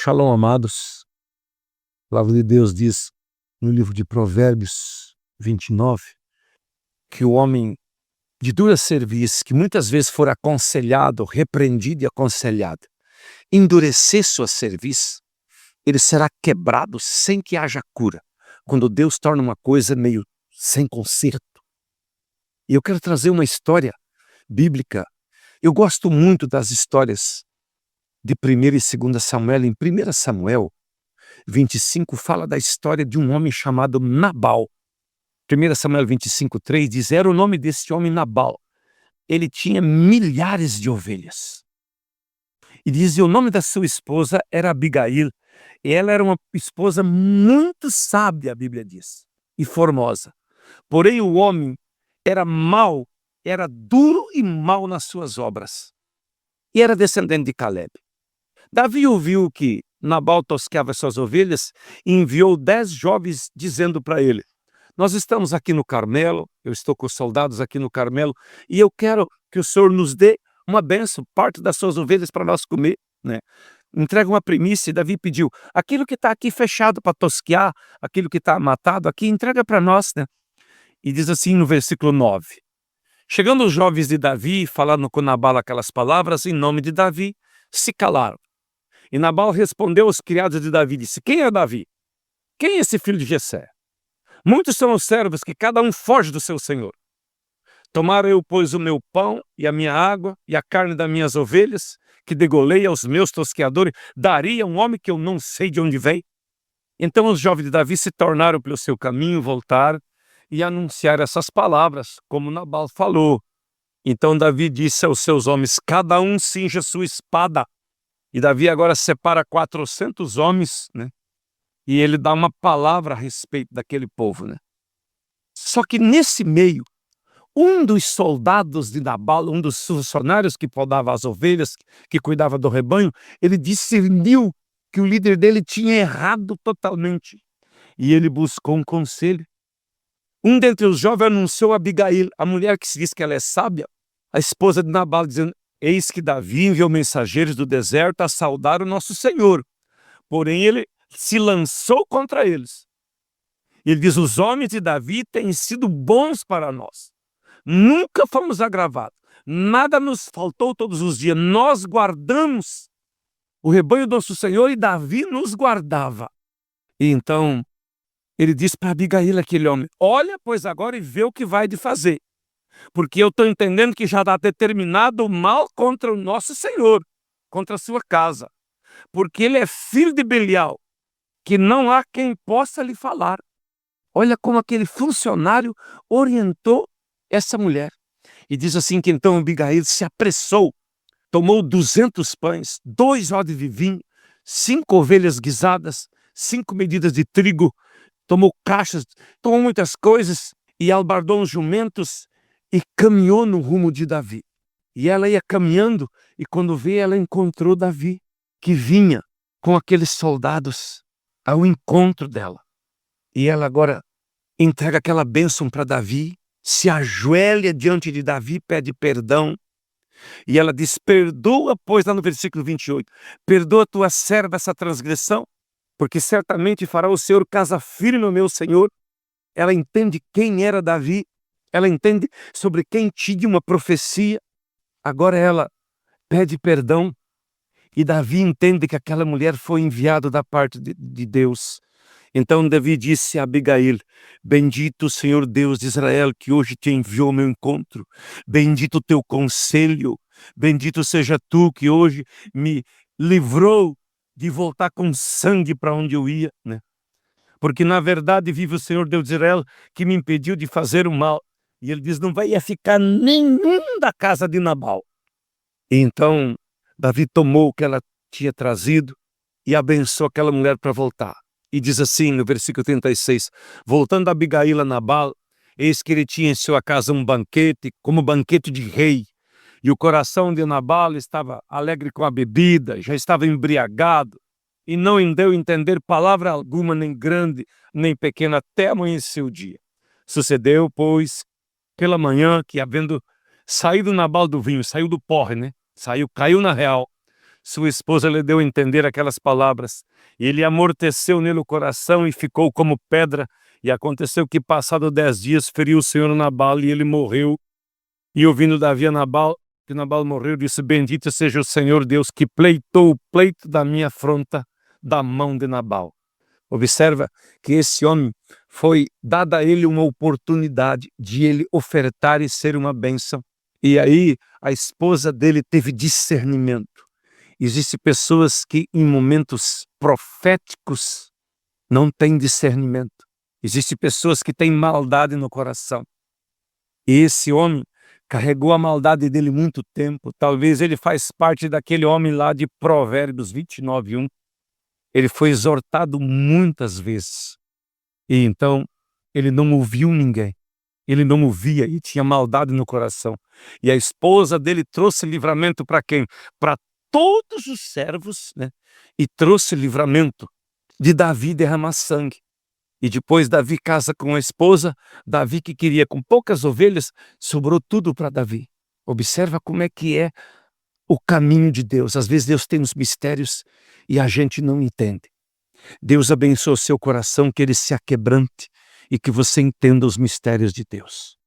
Shalom, amados. A palavra de Deus diz no livro de Provérbios 29 que o homem de dura serviço, que muitas vezes for aconselhado, repreendido e aconselhado, endurecer sua serviço, ele será quebrado sem que haja cura, quando Deus torna uma coisa meio sem conserto. E eu quero trazer uma história bíblica. Eu gosto muito das histórias de 1ª e 2ª Samuel. Em 1 Samuel 25 fala da história de um homem chamado Nabal. 1 Samuel 25:3 diz, era o nome desse homem Nabal. Ele tinha milhares de ovelhas. E diz, e o nome da sua esposa era Abigail. E ela era uma esposa muito sábia, a Bíblia diz, e formosa. Porém o homem era mau, era duro e mau nas suas obras. E era descendente de Caleb. Davi ouviu que Nabal tosqueava suas ovelhas e enviou 10 jovens dizendo para ele, nós estamos aqui no Carmelo, eu estou com os soldados aqui no Carmelo, e eu quero que o Senhor nos dê uma bênção, parte das suas ovelhas para nós comer, né? Entrega uma primícia. E Davi pediu, aquilo que está aqui fechado para tosquear, aquilo que está matado aqui, entrega para nós, né? E diz assim no versículo 9, chegando os jovens de Davi, falando com Nabal aquelas palavras, em nome de Davi, se calaram. E Nabal respondeu aos criados de Davi, disse, quem é Davi? Quem é esse filho de Jessé? Muitos são os servos que cada um foge do seu senhor. Tomara eu, pois, o meu pão e a minha água e a carne das minhas ovelhas, que degolei aos meus tosqueadores, daria a um homem que eu não sei de onde vem? Então os jovens de Davi se tornaram pelo seu caminho, voltaram e anunciaram essas palavras, como Nabal falou. Então Davi disse aos seus homens, cada um cinja sua espada. E Davi agora separa 400 homens, né? E ele dá uma palavra a respeito daquele povo, né? Só que nesse meio, um dos soldados de Nabal, um dos funcionários que podava as ovelhas, que cuidava do rebanho, ele discerniu que o líder dele tinha errado totalmente. E ele buscou um conselho. Um dentre os jovens anunciou a Abigail, a mulher que se diz que ela é sábia, a esposa de Nabal, dizendo, eis que Davi enviou mensageiros do deserto a saudar o nosso Senhor. Porém, ele se lançou contra eles. Ele diz, os homens de Davi têm sido bons para nós. Nunca fomos agravados. Nada nos faltou todos os dias. Nós guardamos o rebanho do nosso Senhor e Davi nos guardava. E então, ele disse para Abigail, aquele homem, olha, pois agora e vê o que vai de fazer. Porque eu estou entendendo que já está determinado o mal contra o nosso Senhor, contra a sua casa. Porque ele é filho de Belial, que não há quem possa lhe falar. Olha como aquele funcionário orientou essa mulher. E diz assim que então Abigail se apressou, tomou 200 pães, 2 odres de vinho, 5 ovelhas guisadas, 5 medidas de trigo, tomou caixas, tomou muitas coisas e albardou os jumentos e caminhou no rumo de Davi. E ela ia caminhando e quando vê, ela encontrou Davi, que vinha com aqueles soldados ao encontro dela. E ela agora entrega aquela bênção para Davi, se ajoelha diante de Davi, pede perdão. E ela diz, perdoa, pois, lá no versículo 28, perdoa tua serva essa transgressão, porque certamente fará o Senhor casa firme no meu Senhor. Ela entende quem era Davi, ela entende sobre quem tinha uma profecia. Agora ela pede perdão. E Davi entende que aquela mulher foi enviada da parte de Deus. Então Davi disse a Abigail, bendito o Senhor Deus de Israel, que hoje te enviou ao meu encontro. Bendito o teu conselho. Bendito seja tu, que hoje me livrou de voltar com sangue para onde eu ia, né? Porque na verdade vive o Senhor Deus de Israel, que me impediu de fazer o mal. E ele diz, não vai ficar nenhum da casa de Nabal. E então Davi tomou o que ela tinha trazido e abençoou aquela mulher para voltar. E diz assim no versículo 36, voltando a Abigail a Nabal, eis que ele tinha em sua casa um banquete, como banquete de rei. E o coração de Nabal estava alegre com a bebida, já estava embriagado, e não deu a entender palavra alguma, nem grande, nem pequena, até amanhecer o dia. Sucedeu, pois, pela manhã, que havendo saído Nabal do vinho, saiu do porre, né? Caiu na real. sua esposa lhe deu a entender aquelas palavras. E ele amorteceu nele o coração e ficou como pedra. E aconteceu que, passado 10 dias, feriu o Senhor Nabal e ele morreu. E ouvindo Davi a Nabal, que Nabal morreu, disse: bendito seja o Senhor Deus que pleitou o pleito da minha afronta da mão de Nabal. Observa que esse homem foi dada a ele uma oportunidade de ele ofertar e ser uma bênção. E aí a esposa dele teve discernimento. Existem pessoas que em momentos proféticos não têm discernimento. Existem pessoas que têm maldade no coração. E esse homem carregou a maldade dele muito tempo. Talvez ele faz parte daquele homem lá de Provérbios 29:1. Ele foi exortado muitas vezes. E então ele não ouviu ninguém. Ele não ouvia e tinha maldade no coração. E a esposa dele trouxe livramento para quem? Para todos os servos, né? E trouxe livramento de Davi derramar sangue. E depois Davi casa com a esposa. Davi, que queria com poucas ovelhas, sobrou tudo para Davi. Observa como é que é o caminho de Deus. Às vezes Deus tem os mistérios e a gente não entende. Deus abençoe o seu coração, que ele se aquebrante e que você entenda os mistérios de Deus.